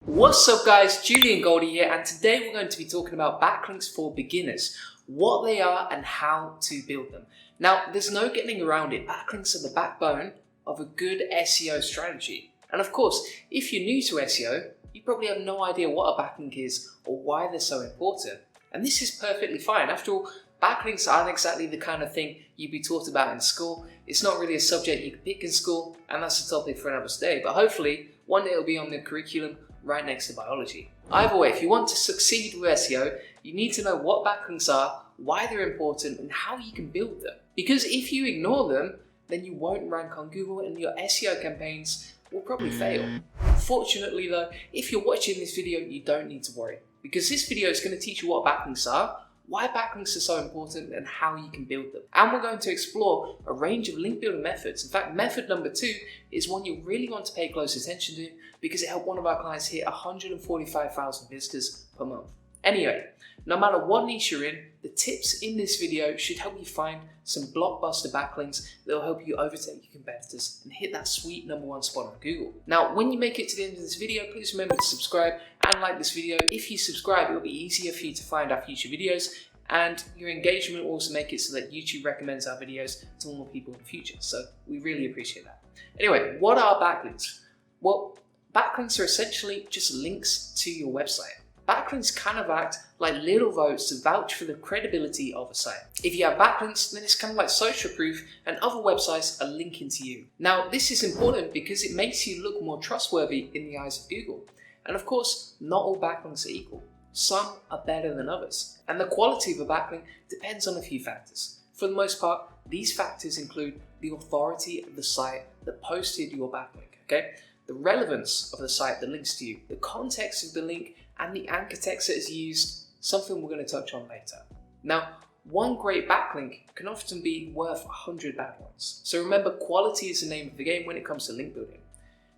What's up guys, Julian Goldie here, and today we're going to be talking about backlinks for beginners, what they are and how to build them. Now, there's no getting around it, backlinks are the backbone of a good SEO strategy. And of course, if you're new to SEO, you probably have no idea what a backlink is or why they're so important. And this is perfectly fine. After all, backlinks aren't exactly the kind of thing you'd be taught about in school. It's not really a subject you can pick in school, and that's a topic for another day. But hopefully, one day it'll be on the curriculum right next to biology. Either way, if you want to succeed with SEO, you need to know what backlinks are, why they're important, and how you can build them. Because if you ignore them, then you won't rank on Google and your SEO campaigns will probably fail. Fortunately though, if you're watching this video, you don't need to worry, because this video is going to teach you what backlinks are, why backlinks are so important, and how you can build them. And we're going to explore a range of link building methods. In fact, method number 2 is one you really want to pay close attention to because it helped one of our clients hit 145,000 visitors per month. Anyway, no matter what niche you're in, the tips in this video should help you find some blockbuster backlinks that will help you overtake your competitors and hit that sweet #1 spot on Google. Now, when you make it to the end of this video, please remember to subscribe and like this video. If you subscribe, it will be easier for you to find our future videos, and your engagement will also make it so that YouTube recommends our videos to more people in the future. So we really appreciate that. Anyway, what are backlinks? Well, backlinks are essentially just links to your website. Backlinks kind of act like little votes to vouch for the credibility of a site. If you have backlinks, then it's kind of like social proof and other websites are linking to you. Now, this is important because it makes you look more trustworthy in the eyes of Google. And of course, not all backlinks are equal. Some are better than others. And the quality of a backlink depends on a few factors. For the most part, these factors include the authority of the site that posted your backlink, okay? The relevance of the site that links to you, the context of the link, and the anchor text that is used, something we're going to touch on later. Now, one great backlink can often be worth 100 bad ones. So remember, quality is the name of the game when it comes to link building.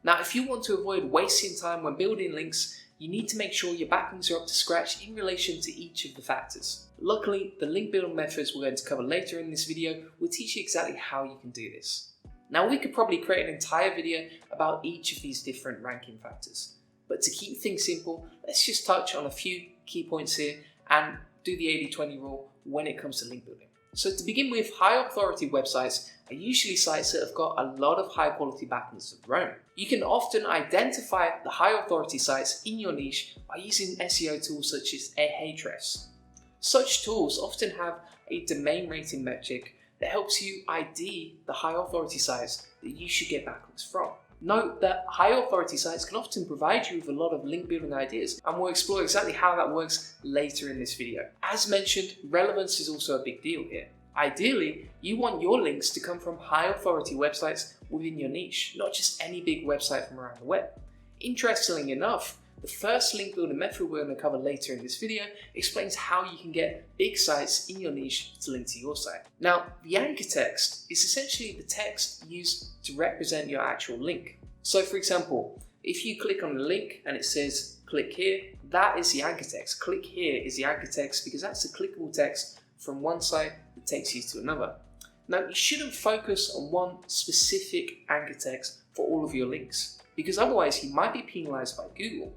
Now, if you want to avoid wasting time when building links, you need to make sure your backlinks are up to scratch in relation to each of the factors. Luckily, the link building methods we're going to cover later in this video will teach you exactly how you can do this. Now, we could probably create an entire video about each of these different ranking factors. But to keep things simple, let's just touch on a few key points here and do the 80-20 rule when it comes to link building. So to begin with, high authority websites are usually sites that have got a lot of high quality backlinks of their own. You can often identify the high authority sites in your niche by using SEO tools such as Ahrefs. Such tools often have a domain rating metric that helps you ID the high authority sites that you should get backlinks from. Note that high authority sites can often provide you with a lot of link building ideas, and we'll explore exactly how that works later in this video. As mentioned, relevance is also a big deal here. Ideally, you want your links to come from high authority websites within your niche, not just any big website from around the web. Interestingly enough, the first link building method we're going to cover later in this video explains how you can get big sites in your niche to link to your site. Now, the anchor text is essentially the text used to represent your actual link. So for example, if you click on the link and it says click here, that is the anchor text. Click here is the anchor text because that's the clickable text from one site that takes you to another. Now, you shouldn't focus on one specific anchor text for all of your links, because otherwise you might be penalized by Google.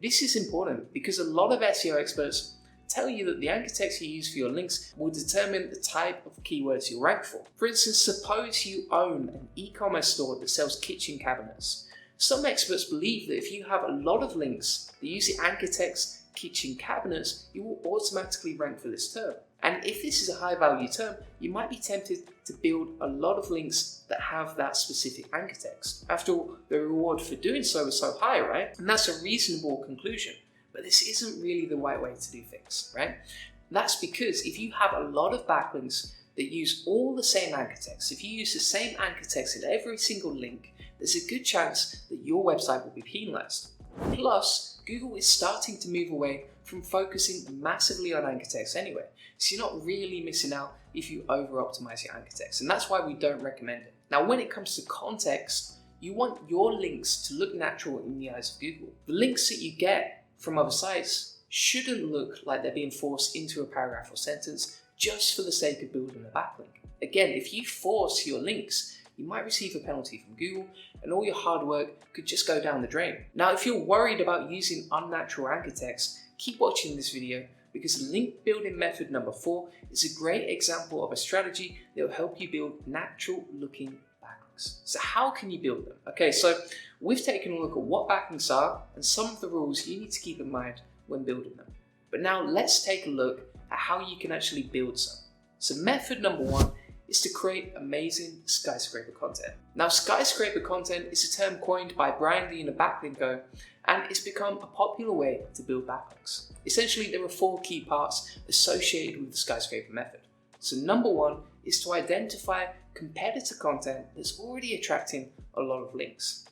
This is important because a lot of SEO experts tell you that the anchor text you use for your links will determine the type of keywords you'll rank for. For instance, suppose you own an e-commerce store that sells kitchen cabinets. Some experts believe that if you have a lot of links that use the anchor text kitchen cabinets, you will automatically rank for this term. And if this is a high value term, you might be tempted to build a lot of links that have that specific anchor text. After all, the reward for doing so is so high, right? And that's a reasonable conclusion. But this isn't really the right way to do things, right? That's because if you have a lot of backlinks that use all the same anchor text, if you use the same anchor text in every single link, there's a good chance that your website will be penalized. Plus, Google is starting to move away from focusing massively on anchor text anyway, so you're not really missing out if you over-optimize your anchor text, and that's why we don't recommend it. Now, when it comes to context, you want your links to look natural in the eyes of Google. The links that you get from other sites shouldn't look like they're being forced into a paragraph or sentence just for the sake of building a backlink. Again, if you force your links you might receive a penalty from Google and all your hard work could just go down the drain. Now, if you're worried about using unnatural anchor text, keep watching this video because link building method number 4 is a great example of a strategy that will help you build natural looking backlinks. So how can you build them? Okay, so we've taken a look at what backlinks are and some of the rules you need to keep in mind when building them. But now let's take a look at how you can actually build some. So method number 1 is to create amazing skyscraper content. Now, skyscraper content is a term coined by Brian Lee in the Backlink Go, and it's become a popular way to build backlinks. Essentially, there are 4 key parts associated with the skyscraper method. So number 1 is to identify competitor content that's already attracting a lot of links.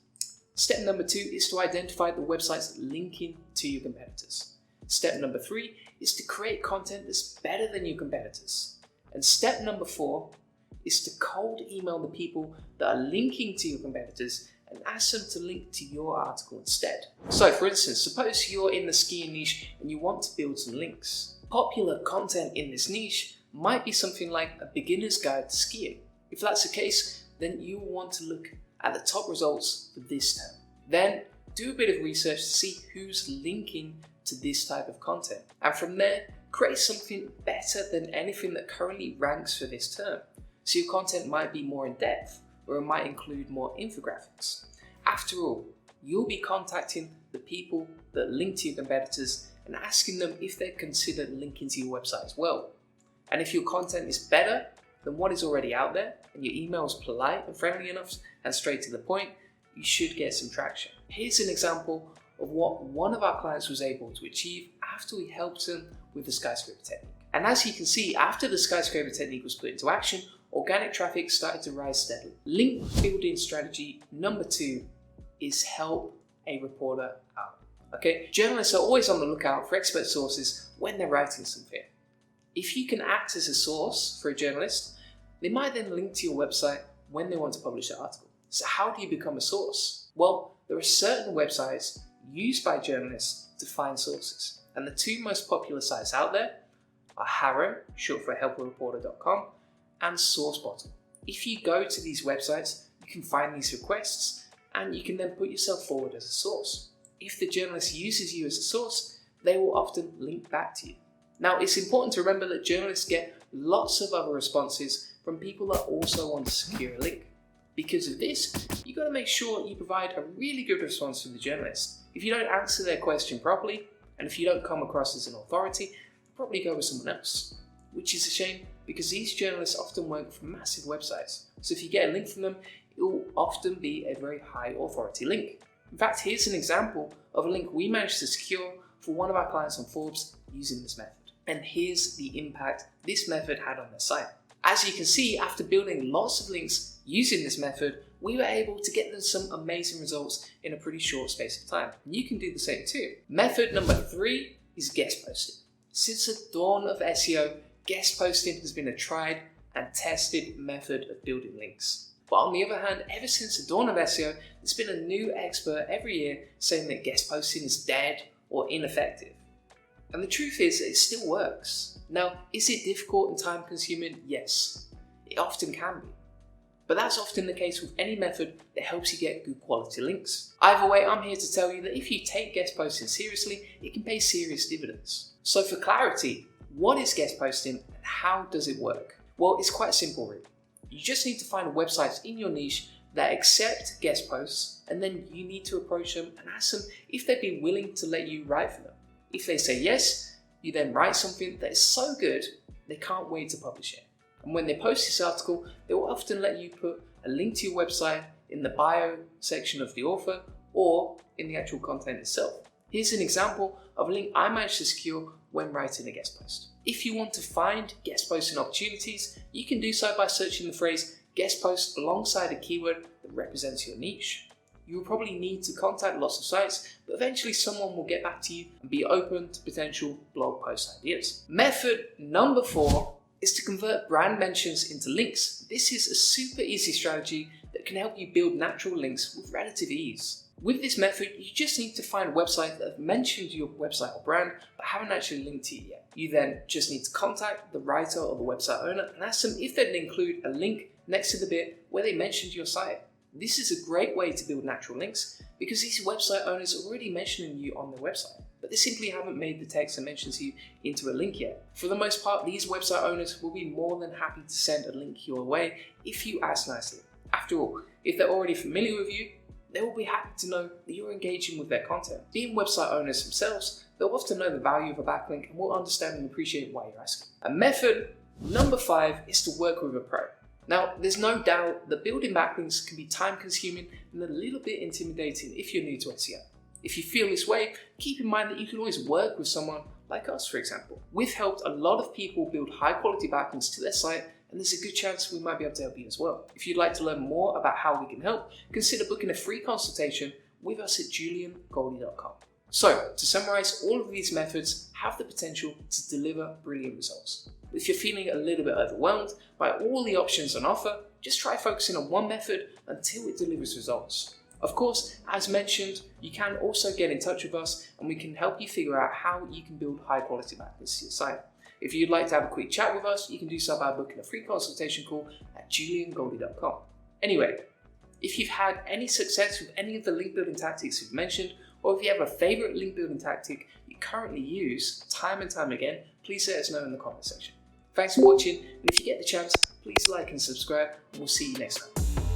Step number 2 is to identify the websites linking to your competitors. Step number 3 is to create content that's better than your competitors. And step number 4 is to cold email the people that are linking to your competitors and ask them to link to your article instead. So for instance, suppose you're in the skiing niche and you want to build some links. Popular content in this niche might be something like a beginner's guide to skiing. If that's the case, then you will want to look at the top results for this term. Then do a bit of research to see who's linking to this type of content. And from there, create something better than anything that currently ranks for this term. So your content might be more in depth, or it might include more infographics. After all, you'll be contacting the people that link to your competitors and asking them if they'd consider linking to your website as well. And if your content is better than what is already out there, and your email is polite and friendly enough and straight to the point, you should get some traction. Here's an example of what one of our clients was able to achieve after we helped them with the skyscraper technique. And as you can see, after the skyscraper technique was put into action, organic traffic started to rise steadily. Link building strategy number 2 is help a reporter out. Okay, journalists are always on the lookout for expert sources when they're writing something. If you can act as a source for a journalist, they might then link to your website when they want to publish an article. So how do you become a source? Well, there are certain websites used by journalists to find sources. And the 2 most popular sites out there are Harrow, short for helpareporter.com, and SourceBottle. If you go to these websites, you can find these requests and you can then put yourself forward as a source. If the journalist uses you as a source, they will often link back to you. Now, it's important to remember that journalists get lots of other responses from people that also want to secure a link. Because of this, you've got to make sure you provide a really good response from the journalist. If you don't answer their question properly, and if you don't come across as an authority, probably go with someone else. Which is a shame because these journalists often work for massive websites. So if you get a link from them, it will often be a very high authority link. In fact, here's an example of a link we managed to secure for one of our clients on Forbes using this method. And here's the impact this method had on their site. As you can see, after building lots of links using this method, we were able to get them some amazing results in a pretty short space of time. And you can do the same too. Method number 3 is guest posting. Since the dawn of SEO, guest posting has been a tried and tested method of building links. But on the other hand, ever since the dawn of SEO, there's been a new expert every year saying that guest posting is dead or ineffective. And the truth is, it still works. Now, is it difficult and time consuming? Yes, it often can be. But that's often the case with any method that helps you get good quality links. Either way, I'm here to tell you that if you take guest posting seriously, it can pay serious dividends. So for clarity, what is guest posting and how does it work? Well, it's quite simple really. You just need to find websites in your niche that accept guest posts, and then you need to approach them and ask them if they'd be willing to let you write for them. If they say yes, you then write something that is so good they can't wait to publish it. And when they post this article, they will often let you put a link to your website in the bio section of the author or in the actual content itself. Here's an example of a link I managed to secure when writing a guest post. If you want to find guest posting opportunities, you can do so by searching the phrase guest post alongside a keyword that represents your niche. You will probably need to contact lots of sites, but eventually someone will get back to you and be open to potential blog post ideas. Method number 4 is to convert brand mentions into links. This is a super easy strategy that can help you build natural links with relative ease. With this method, you just need to find websites that have mentioned your website or brand but haven't actually linked to you yet. You then just need to contact the writer or the website owner and ask them if they'd include a link next to the bit where they mentioned your site. This is a great way to build natural links because these website owners are already mentioning you on their website, but they simply haven't made the text that mentions you into a link yet. For the most part, these website owners will be more than happy to send a link your way if you ask nicely. After all, if they're already familiar with you, they will be happy to know that you're engaging with their content. Being website owners themselves, they'll often know the value of a backlink and will understand and appreciate why you're asking. And method number 5 is to work with a pro. Now, there's no doubt that building backlinks can be time consuming and a little bit intimidating if you're new to SEO. If you feel this way, keep in mind that you can always work with someone like us, for example. We've helped a lot of people build high quality backlinks to their site, and there's a good chance we might be able to help you as well. If you'd like to learn more about how we can help, consider booking a free consultation with us at juliangoldie.com. So, to summarize, all of these methods have the potential to deliver brilliant results. If you're feeling a little bit overwhelmed by all the options on offer, just try focusing on one method until it delivers results. Of course, as mentioned, you can also get in touch with us and we can help you figure out how you can build high quality backlinks to your site. If you'd like to have a quick chat with us, you can do so by booking a free consultation call at juliangoldie.com. Anyway, if you've had any success with any of the link building tactics we've mentioned, or if you have a favorite link building tactic you currently use time and time again, please let us know in the comment section. Thanks for watching, and if you get the chance, please like and subscribe, and we'll see you next time.